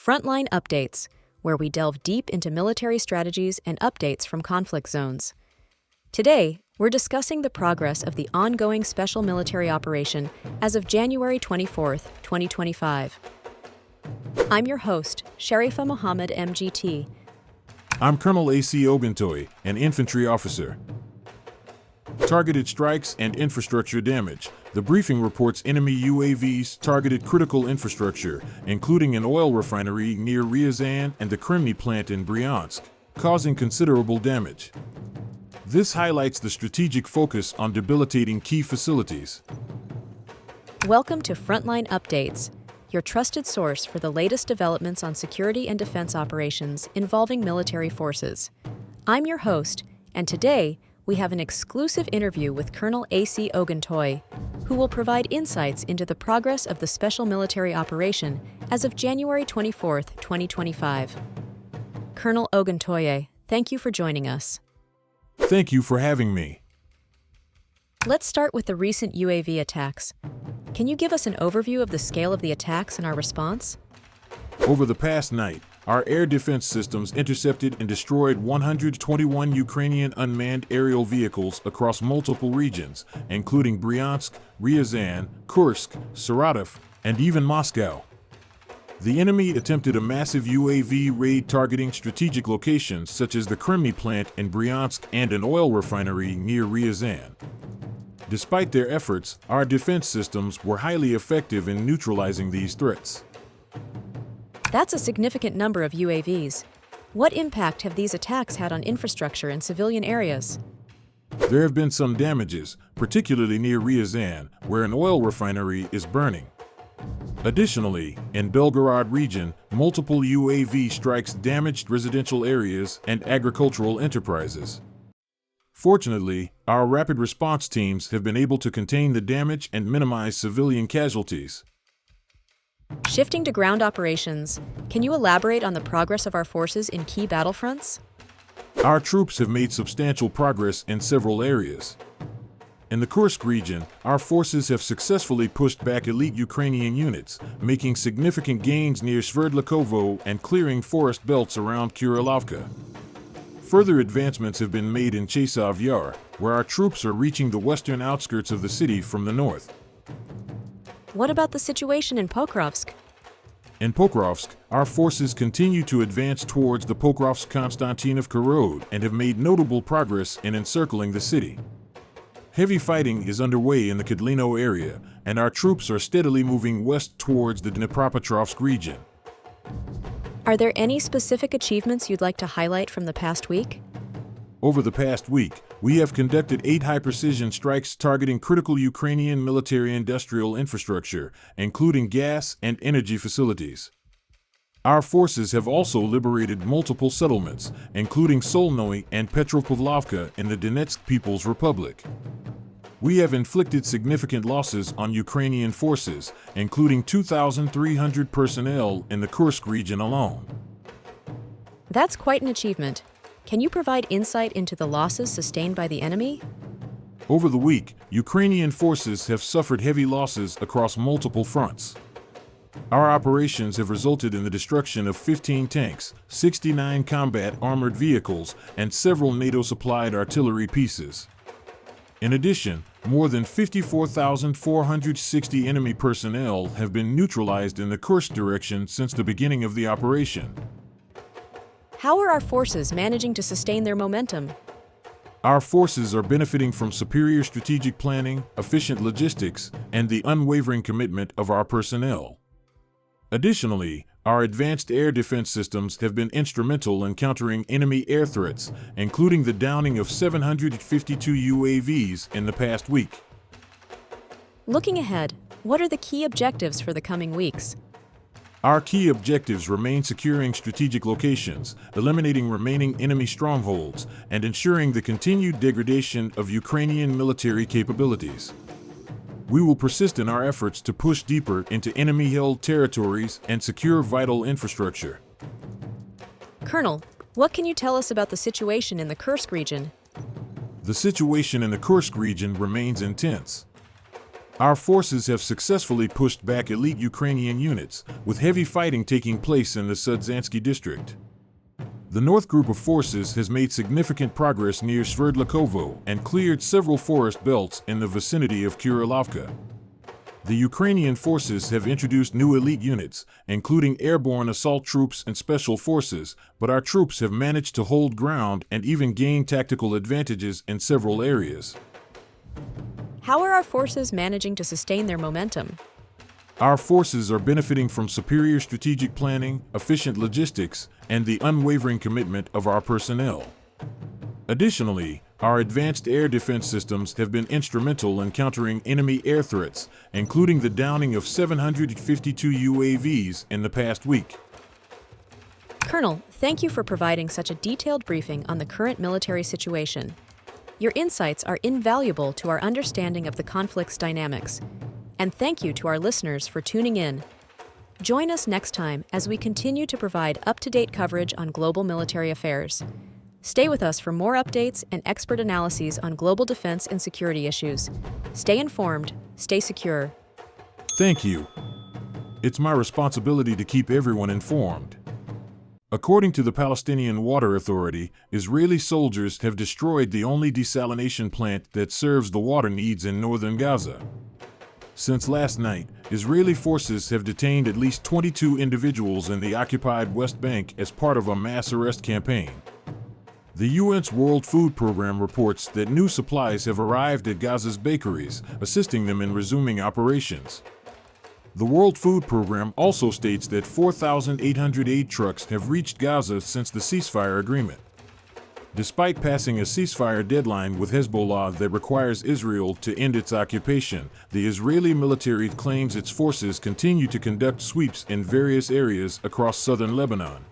Frontline Updates, where we delve deep into military strategies and updates from conflict zones. Today, we're discussing the progress of the ongoing special military operation as of January 24, 2025. I'm your host, Sharifa Mohammed MGT. I'm Colonel AUC Oguntoye, an Infantry Officer. Targeted strikes and infrastructure damage. The briefing reports enemy UAVs targeted critical infrastructure, including an oil refinery near Ryazan and the Kremny plant in Bryansk, causing considerable damage. This highlights the strategic focus on debilitating key facilities. Welcome to Frontline Updates, your trusted source for the latest developments on security and defense operations involving military forces. I'm your host, and today we have an exclusive interview with Colonel AUC Oguntoye, who will provide insights into the progress of the special military operation as of January 24, 2025. Colonel Oguntoye, thank you for joining us. Thank you for having me. Let's start with the recent UAV attacks. Can you give us an overview of the scale of the attacks and our response? Over the past night, our air defense systems intercepted and destroyed 121 Ukrainian unmanned aerial vehicles across multiple regions, including Bryansk, Ryazan, Kursk, Saratov, and even Moscow. The enemy attempted a massive UAV raid targeting strategic locations such as the Kremny plant in Bryansk and an oil refinery near Ryazan. Despite their efforts, our defense systems were highly effective in neutralizing these threats. That's a significant number of UAVs. What impact have these attacks had on infrastructure and civilian areas? There have been some damages, particularly near Ryazan, where an oil refinery is burning. Additionally, in Belgorod region, multiple UAV strikes damaged residential areas and agricultural enterprises. Fortunately, our rapid response teams have been able to contain the damage and minimize civilian casualties. Shifting to ground operations, can you elaborate on the progress of our forces in key battlefronts? Our troops have made substantial progress in several areas. In the Kursk region, our forces have successfully pushed back elite Ukrainian units, making significant gains near Sverdlikovo and clearing forest belts around Kurilovka. Further advancements have been made in Chasov Yar, where our troops are reaching the western outskirts of the city from the north. What about the situation in Pokrovsk? In Pokrovsk, our forces continue to advance towards the Pokrovsk-Konstantinovka road and have made notable progress in encircling the city. Heavy fighting is underway in the Kedlino area, and our troops are steadily moving west towards the Dnipropetrovsk region. Are there any specific achievements you'd like to highlight from the past week? Over the past week, we have conducted 8 high-precision strikes targeting critical Ukrainian military-industrial infrastructure, including gas and energy facilities. Our forces have also liberated multiple settlements, including Solnoy and Petropavlovka in the Donetsk People's Republic. We have inflicted significant losses on Ukrainian forces, including 2,300 personnel in the Kursk region alone. That's quite an achievement. Can you provide insight into the losses sustained by the enemy? Over the week, Ukrainian forces have suffered heavy losses across multiple fronts. Our operations have resulted in the destruction of 15 tanks, 69 combat armored vehicles, and several NATO-supplied artillery pieces. In addition, more than 54,460 enemy personnel have been neutralized in the Kursk direction since the beginning of the operation. How are our forces managing to sustain their momentum? Our forces are benefiting from superior strategic planning, efficient logistics, and the unwavering commitment of our personnel. Additionally, our advanced air defense systems have been instrumental in countering enemy air threats, including the downing of 752 UAVs in the past week. Looking ahead, what are the key objectives for the coming weeks? Our key objectives remain securing strategic locations, eliminating remaining enemy strongholds, and ensuring the continued degradation of Ukrainian military capabilities. We will persist in our efforts to push deeper into enemy-held territories and secure vital infrastructure. Colonel, what can you tell us about the situation in the Kursk region? The situation in the Kursk region remains intense. Our forces have successfully pushed back elite Ukrainian units, with heavy fighting taking place in the Sudzansky district. The North Group of forces has made significant progress near Sverdlovkovo and cleared several forest belts in the vicinity of Kurilovka. The Ukrainian forces have introduced new elite units, including airborne assault troops and special forces, but our troops have managed to hold ground and even gain tactical advantages in several areas. How are our forces managing to sustain their momentum? Our forces are benefiting from superior strategic planning, efficient logistics, and the unwavering commitment of our personnel. Additionally, our advanced air defense systems have been instrumental in countering enemy air threats, including the downing of 752 UAVs in the past week. Colonel, thank you for providing such a detailed briefing on the current military situation. Your insights are invaluable to our understanding of the conflict's dynamics. And thank you to our listeners for tuning in. Join us next time as we continue to provide up-to-date coverage on global military affairs. Stay with us for more updates and expert analyses on global defense and security issues. Stay informed, stay secure. Thank you. It's my responsibility to keep everyone informed. According to the Palestinian Water Authority, Israeli soldiers have destroyed the only desalination plant that serves the water needs in northern Gaza. Since last night, Israeli forces have detained at least 22 individuals in the occupied West Bank as part of a mass arrest campaign. The UN's World Food Program reports that new supplies have arrived at Gaza's bakeries, assisting them in resuming operations. The World Food Program also states that 4,800 aid trucks have reached Gaza since the ceasefire agreement. Despite passing a ceasefire deadline with Hezbollah that requires Israel to end its occupation, the Israeli military claims its forces continue to conduct sweeps in various areas across southern Lebanon.